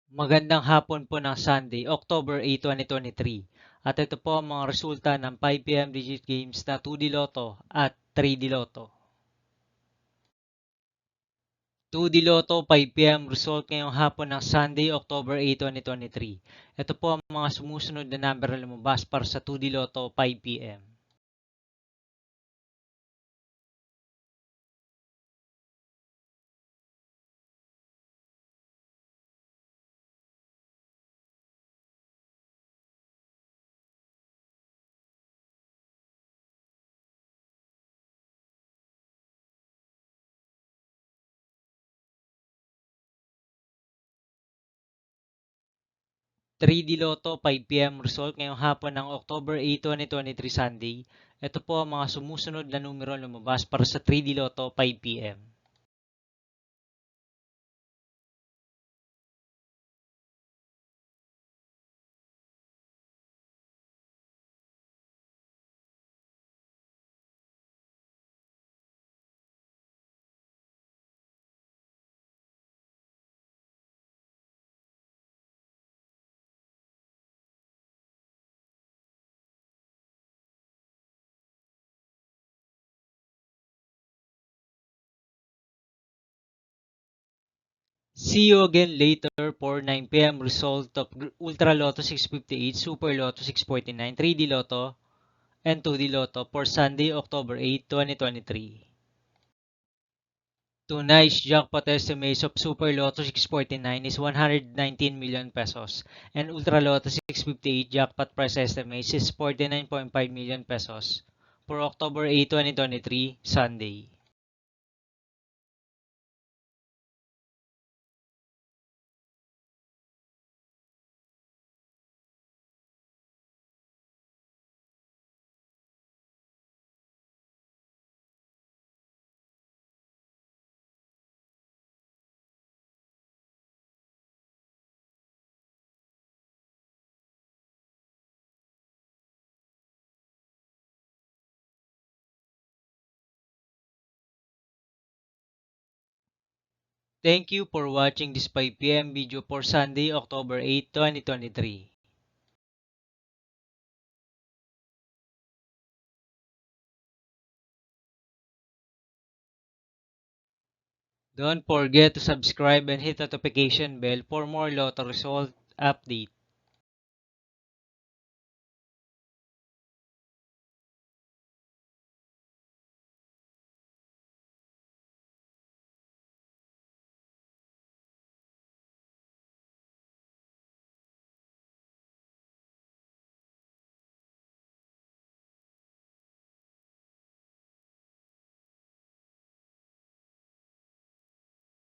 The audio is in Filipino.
Magandang hapon po ng Sunday, October 8, 2023. At ito po ang mga resulta ng 5 PM digit games na 2D Lotto at 3D Lotto. 2D Lotto 5 PM result ngayong hapon ng Sunday, October 8, 2023. Ito po ang mga sumusunod na number na lumabas para sa 2D Lotto 5 PM. 3D Lotto 5 PM result ngayong hapon ng October 8, 2023 Sunday. Ito po ang mga sumusunod na numero lumabas para sa 3D Lotto 5 PM. 'See you again later for 9 PM result of Ultra Lotto 658, Super Lotto 649, 3D Lotto, and 2D Lotto for Sunday, October 8, 2023. Tonight's jackpot estimates of Super Lotto 649 is 119 million pesos, and Ultra Lotto 658 jackpot price estimates is 49.5 million pesos for October 8, 2023, Sunday. Thank you for watching this 5 PM video for Sunday, October 8, 2023. Don't forget to subscribe and hit the notification bell for more lotto result update.